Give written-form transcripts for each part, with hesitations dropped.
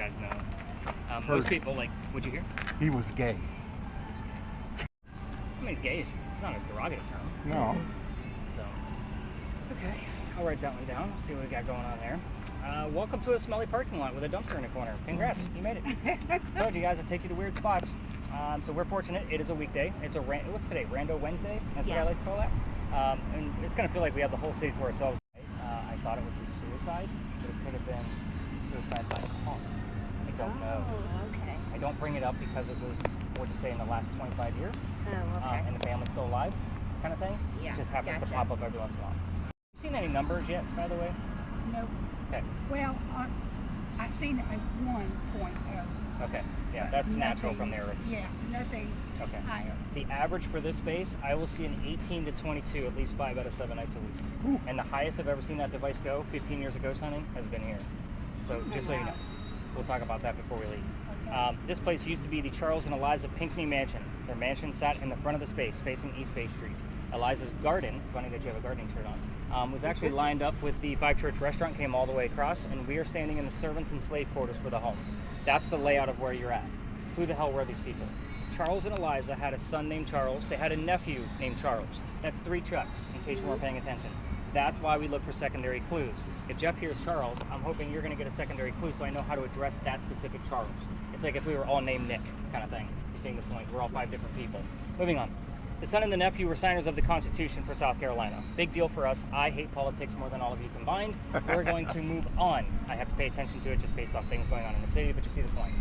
guys know. Most people, like, what'd you hear? He was gay. I mean, gay is it's not a derogatory term. No. So, okay, I'll write that one down. See what we got going on there. Welcome to a smelly parking lot with a dumpster in the corner. Congrats, you made it. Told you guys I'd take you to weird spots. So we're fortunate. It is a weekday. It's a what's today? Rando Wednesday. That's what I like to call that. And it's gonna feel like we have the whole city to ourselves. I thought it was a suicide, but it could have been suicide by car. I don't know. Okay. I don't bring it up because it was, we'll just say, in the last 25 years. Oh, okay. And the family's still alive, kind of thing. Yeah, It just happens to pop up every once in a while. You seen any numbers yet, by the way? Nope. Okay. Well, I seen a 1.0. Okay. Yeah, that's natural from there. Yeah, nothing higher. The average for this space, I will see an 18 to 22 at least 5 out of 7 nights a week. Ooh. And the highest I've ever seen that device go, 15 years of ghost hunting, has been here. So just so you know, we'll talk about that before we leave. This place used to be the Charles and Eliza Pinckney Mansion. Their mansion sat in the front of the space, facing East Bay Street. Eliza's garden, funny that you have a gardening shirt on, was actually lined up with the Five Church restaurant, came all the way across, and we are standing in the servants and slave quarters for the home. That's the layout of where you're at. Who the hell were these people? Charles and Eliza had a son named Charles. They had a nephew named Charles. That's 3 Chucks, in case you weren't paying attention. That's why we look for secondary clues. If Jeff hears Charles, I'm hoping you're going to get a secondary clue so I know how to address that specific Charles. It's like if we were all named Nick, kind of thing. You're seeing the point. We're all 5 different people. Moving on. The son and the nephew were signers of the Constitution for South Carolina. Big deal for us. I hate politics more than all of you combined. We're going to move on. I have to pay attention to it just based off things going on in the city, but you see the point.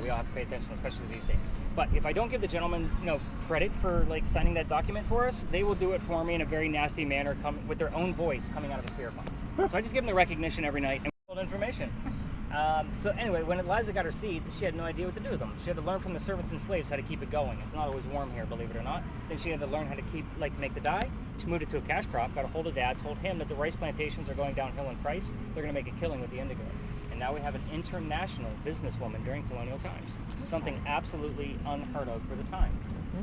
We all have to pay attention, especially these days. But if I don't give the gentleman, credit for like signing that document for us, they will do it for me in a very nasty manner, with their own voice coming out of the spirit box. So I just give them the recognition every night and hold information. So anyway, when Eliza got her seeds, she had no idea what to do with them. She had to learn from the servants and slaves how to keep it going. It's not always warm here, believe it or not. Then she had to learn how to make the dye. She moved it to a cash crop, got a hold of Dad, told him that the rice plantations are going downhill in price. They're going to make a killing with the indigo. And now we have an international businesswoman during colonial times. Something absolutely unheard of for the time.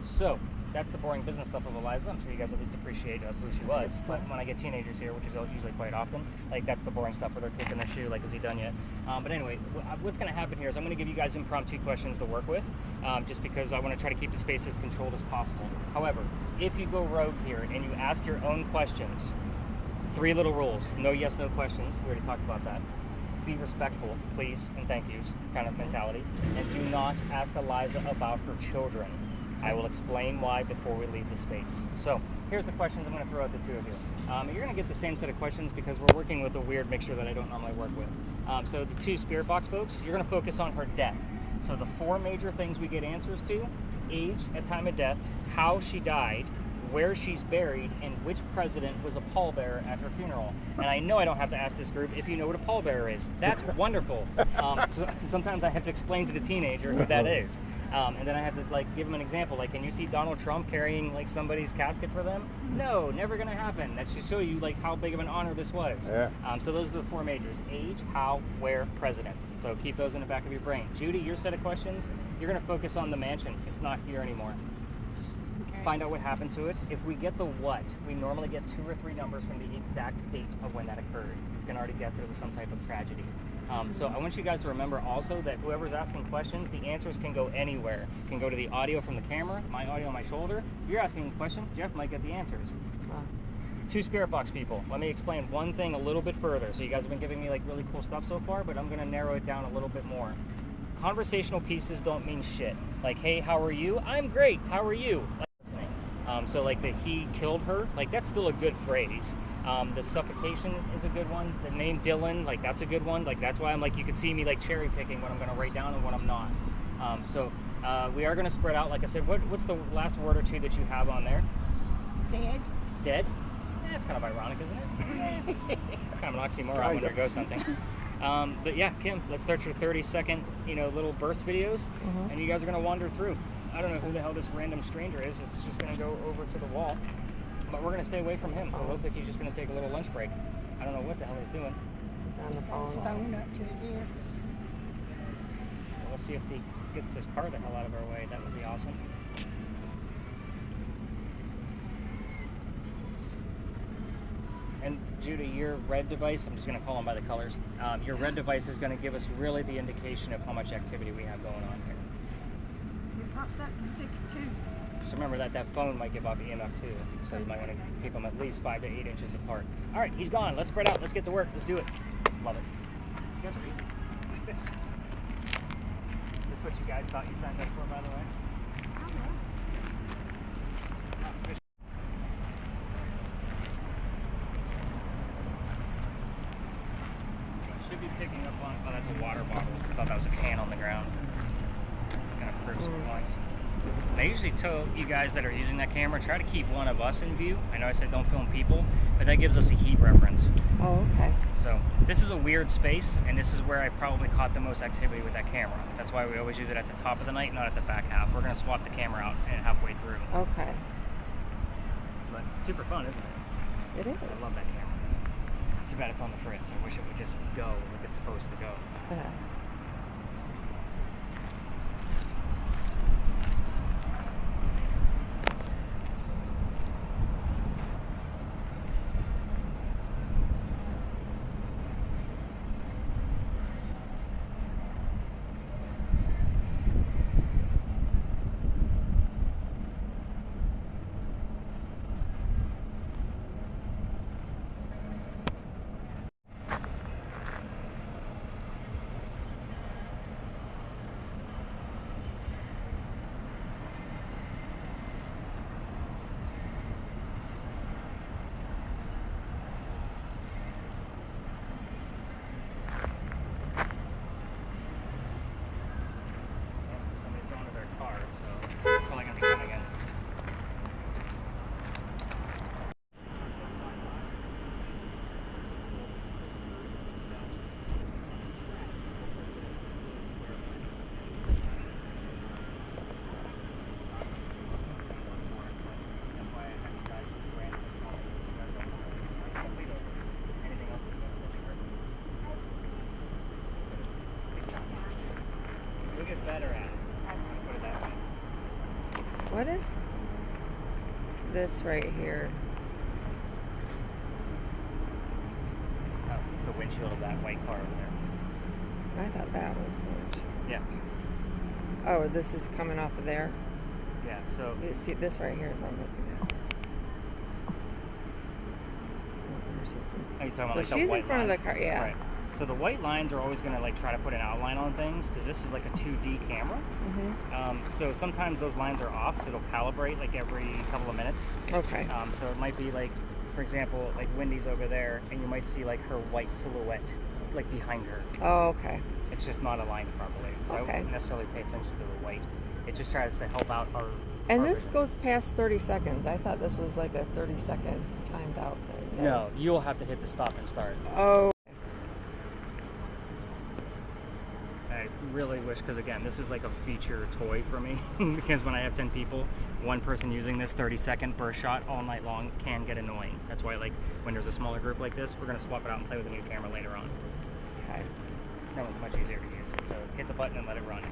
So that's the boring business stuff of Eliza. I'm sure you guys at least appreciate who she was. But when I get teenagers here, which is usually quite often, like that's the boring stuff where they're kicking their shoe, like, is he done yet? But anyway, what's going to happen here is I'm going to give you guys impromptu questions to work with, just because I want to try to keep the space as controlled as possible. However, if you go rogue here and you ask your own questions, 3 little rules. No yes, no questions. We already talked about that. Be respectful, please, and thank yous kind of mentality. And do not ask Eliza about her children. I will explain why before we leave the space. So here's the questions I'm going to throw at the 2 of you. You're going to get the same set of questions because we're working with a weird mixture that I don't normally work with. So the 2 spirit box folks, you're going to focus on her death. So the 4 major things we get answers to: age at time of death, how she died, where she's buried, and which president was a pallbearer at her funeral. And I know I don't have to ask this group if you know what a pallbearer is. That's wonderful. So sometimes I have to explain to the teenager who that is. And then I have to give them an example. Like, can you see Donald Trump carrying somebody's casket for them? No, never gonna happen. That should show you how big of an honor this was. Yeah. So those are the 4 majors: age, how, where, president. So keep those in the back of your brain. Judy, your set of questions, you're gonna focus on the mansion. It's not here anymore. Find out what happened to it. If we get the what, we normally get 2 or 3 numbers from the exact date of when that occurred. You can already guess that it was some type of tragedy. So I want you guys to remember also that whoever's asking questions, the answers can go anywhere. It can go to the audio from the camera, my audio on my shoulder. If you're asking a question, Jeff might get the answers. 2 spirit box people, let me explain one thing a little bit further. So you guys have been giving me really cool stuff so far, but I'm gonna narrow it down a little bit more. Conversational pieces don't mean shit. Like, hey, how are you? I'm great, how are you? So the he killed her, that's still a good phrase. The suffocation is a good one. The name Dylan, that's a good one. That's why I'm you can see me cherry picking what I'm going to write down and what I'm not. We are going to spread out. Like I said, what's the last word or 2 that you have on there? Dead. Dead? That's kind of ironic, isn't it? Kind of an oxymoron when you go something. But yeah, Kim, let's start your 30-second, little burst videos, and you guys are going to wander through. I don't know who the hell this random stranger is. It's just going to go over to the wall. But we're going to stay away from him. It looks like he's just going to take a little lunch break. I don't know what the hell he's doing. He's on the phone. His phone up to his ear. Well, let's see if he gets this car the hell out of our way. That would be awesome. And Judah, your red device, I'm just going to call them by the colors. Your red device is going to give us really the indication of how much activity we have going on here. You popped up to 6.2. Just remember that phone might give off EMF too, so you might want to keep them at least 5 to 8 inches apart. All right, he's gone. Let's spread out. Let's get to work. Let's do it. Love it. You guys are easy. Is this what you guys thought you signed up for, by the way? Should be picking up on, oh, that's a water bottle. I thought that was a can on the ground. Gonna prove some points. And I usually tell you guys that are using that camera, try to keep one of us in view. I know I said don't film people, but that gives us a heat reference. Oh, okay. So this is a weird space, and this is where I probably caught the most activity with that camera. That's why we always use it at the top of the night, not at the back half. We're gonna swap the camera out and halfway through. Okay. But super fun, isn't it? It is. I love that camera. Too bad it's on the fritz. I wish it would just go like it's supposed to go. Yeah. Somebody's going to their car, so they're probably gonna be coming in. That's why I have you guys just brand it small. You guys don't complete over. Anything else you guys We'll get better at it. Let's put it that way. What is this right here? Oh, it's the windshield of that white car over there. I thought that was the Yeah. Oh, this is coming off of there. Yeah, so You see, this right here is what I'm looking at. are you talking about So like the she's in white front of the lines? car, yeah. Right. So the white lines are always going to like try to put an outline on things because this is like a 2D camera. So sometimes those lines are off, so it'll calibrate like every couple of minutes. Okay. So it might be like, for example, like Wendy's over there, and you might see like her white silhouette like behind her. Oh, okay. It's just not aligned properly. So I Okay. wouldn't necessarily pay attention to the white. It just tries to help out our. And our this vision. goes past 30 seconds. I thought this was like a 30-second timed out thing. No, you'll have to hit the stop and start. Oh. I really wish, because again, this is like a feature toy for me. Because when I have 10 people, one person using this 30-second burst shot all night long can get annoying. That's why, like, when there's a smaller group like this, we're going to swap it out and play with a new camera later on. Okay. That one's much easier to use. So hit the button and let it run.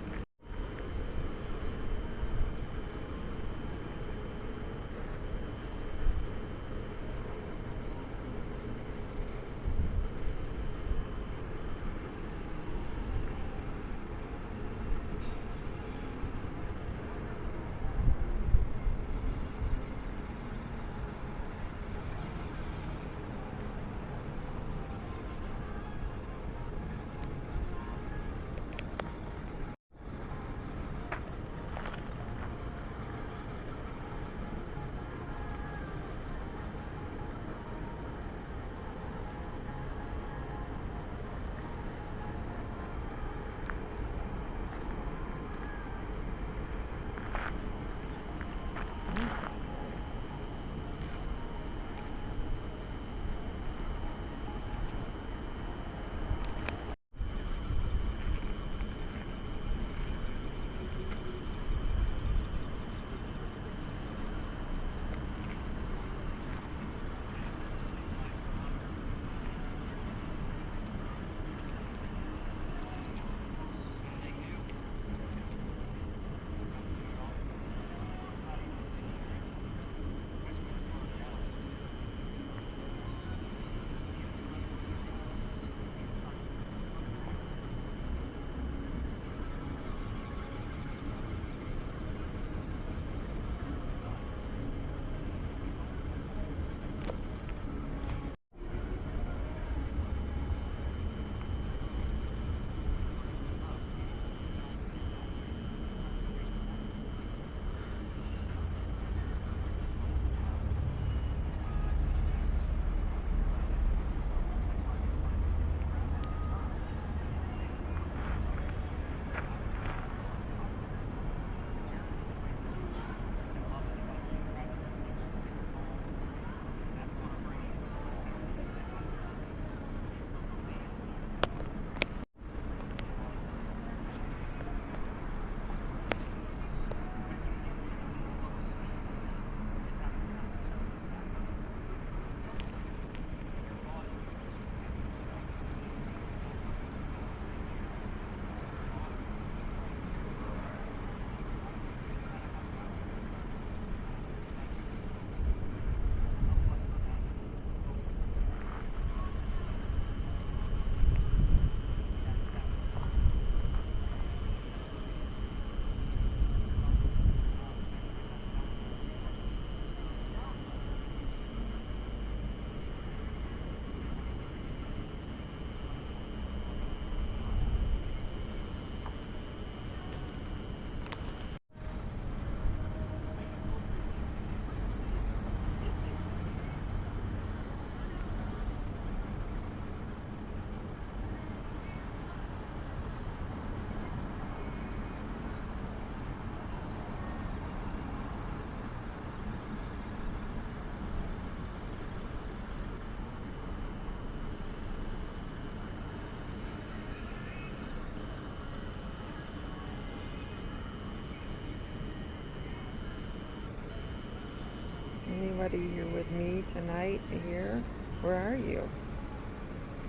whether you're with me tonight here. Where are you?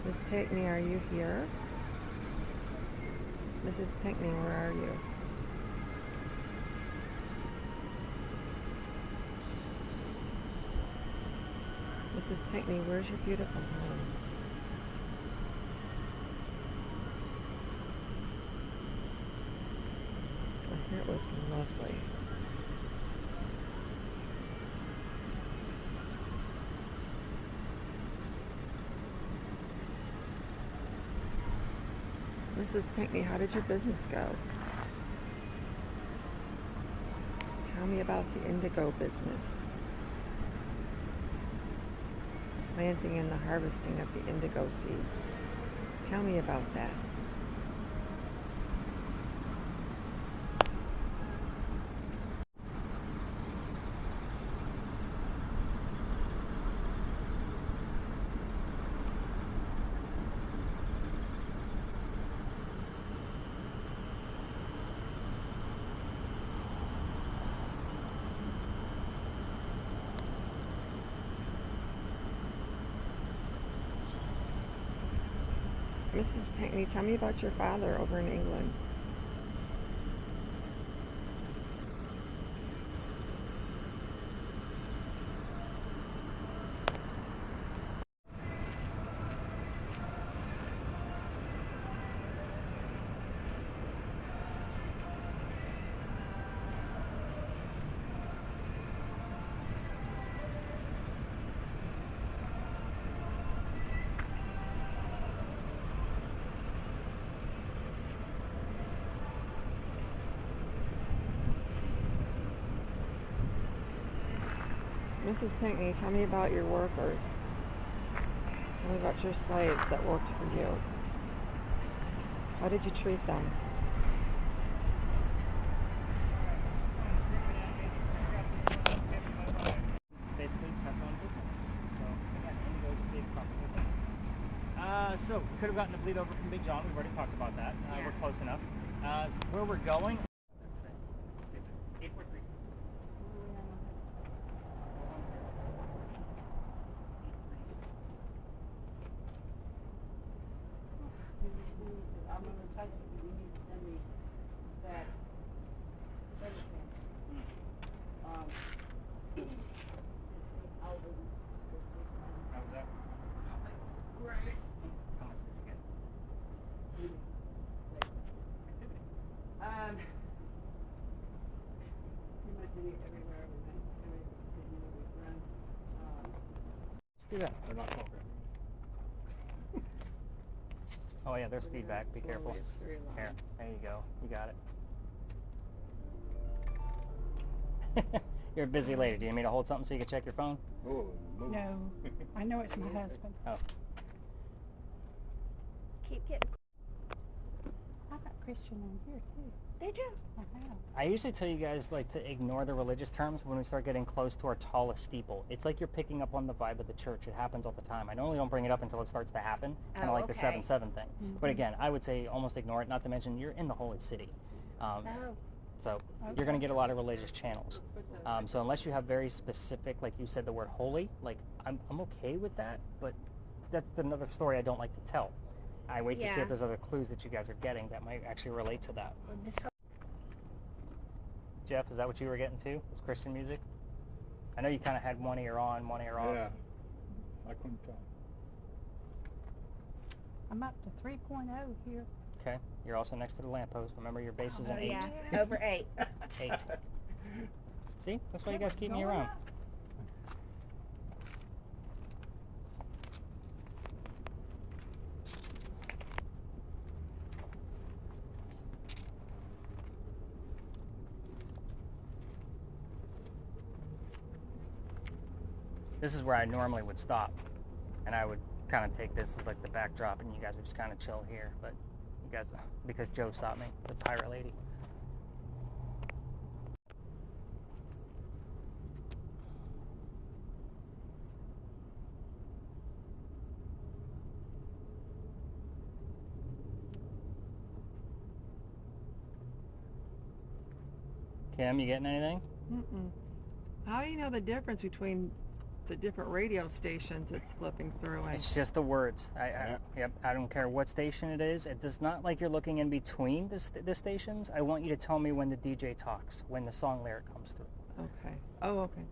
Miss Pinkney, are you here? Mrs. Pinkney, where are you? Mrs. Pinkney, where's your beautiful home? I hear it was lovely. Mrs. Pinkney, how did your business go? Tell me about the indigo business. Planting and the harvesting of the indigo seeds. Tell me about that. Mrs. Pinkney, tell me about your father over in England. Mrs. Pinkney, tell me about your workers. Tell me about your slaves that worked for you. How did you treat them? Basically, touch on business. So, again, indigo is a big profitable thing. So, we could have gotten a bleed over from Big John. We've already talked about that. We're close enough. Where we're going... 843. I'm going to type it. You need to send me that. How was that? Right. How much did you get? Pretty much everywhere we went. We've run. Let's do that. They're not talking. Oh yeah, there's feedback. Be careful. Here, there you go. You got it. You're a busy lady. Do you need me to hold something so you can check your phone? Oh, no. No, I know it's my husband. Oh. Keep getting. I got Christian in here too. Did you? I have. I usually tell you guys like to ignore the religious terms when we start getting close to our tallest steeple. It's like you're picking up on the vibe of the church. It happens all the time. I normally don't bring it up until it starts to happen, kind of like the 7-7 thing. But again, I would say almost ignore it, not to mention you're in the holy city. So you're going to get a lot of religious channels. So unless you have very specific, like you said, the word holy, like I'm okay with that, but that's another story I don't like to tell. I wait to see if there's other clues that you guys are getting that might actually relate to that. Jeff, is that what you were getting too? Was Christian music? I know you kind of had one ear on, one ear off. Yeah, I couldn't tell. I'm up to 3.0 here. Okay, you're also next to the lamppost. Remember your base is an 8. Yeah, over 8. 8. See, that's why you guys keep me around. This is where I normally would stop, and I would kind of take this as like the backdrop, and you guys would just kind of chill here. But you guys, because Joe stopped me, the pirate lady. Kim, you getting anything? How do you know the difference between the different radio stations it's flipping through. And It's just the words. Yeah. Yep. I don't care what station it is. It does not like you're looking in between the stations. I want you to tell me when the DJ talks, when the song lyric comes through. okay. Oh, okay.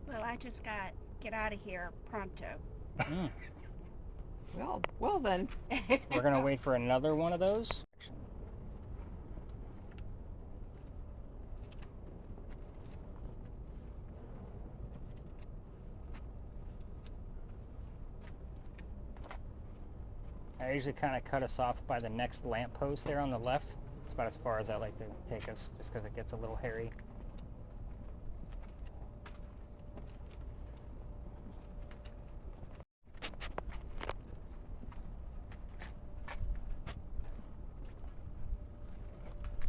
Well, I just got get out of here pronto. Mm. Well then. We're gonna wait for another one of those. I usually kind of cut us off by the next lamppost there on the left. It's about as far as I like to take us, just because it gets a little hairy.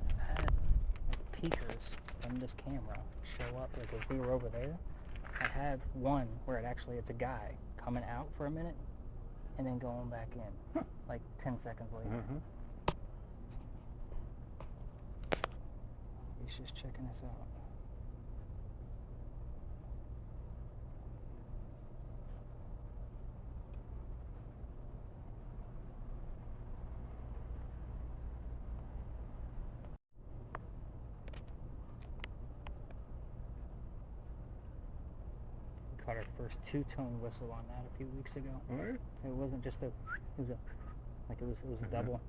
I've had like peekers from this camera show up. Like if we were over there, I have one where it's a guy coming out for a minute and then going back in, like 10 seconds later. He's just checking us out. We caught our first two-tone whistle on that a few weeks ago. All right. It wasn't just it was a double.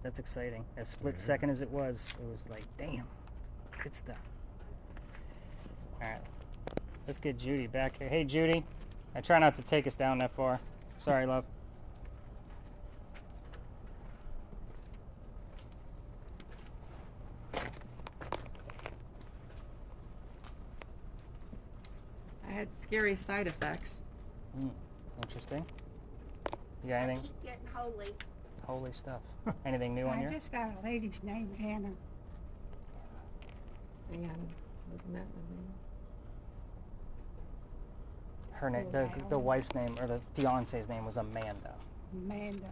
That's exciting. As split second as it was like, damn, good stuff. All right, let's get Judy back here. Hey, Judy, I try not to take us down that far. Sorry, love. I had scary side effects. Interesting. You got anything? Keep getting holy. Holy stuff. Anything new on I here? just got a lady's name, Anna. And wasn't that the name? Her name, the wife's name or the fiance's name was Amanda. Amanda.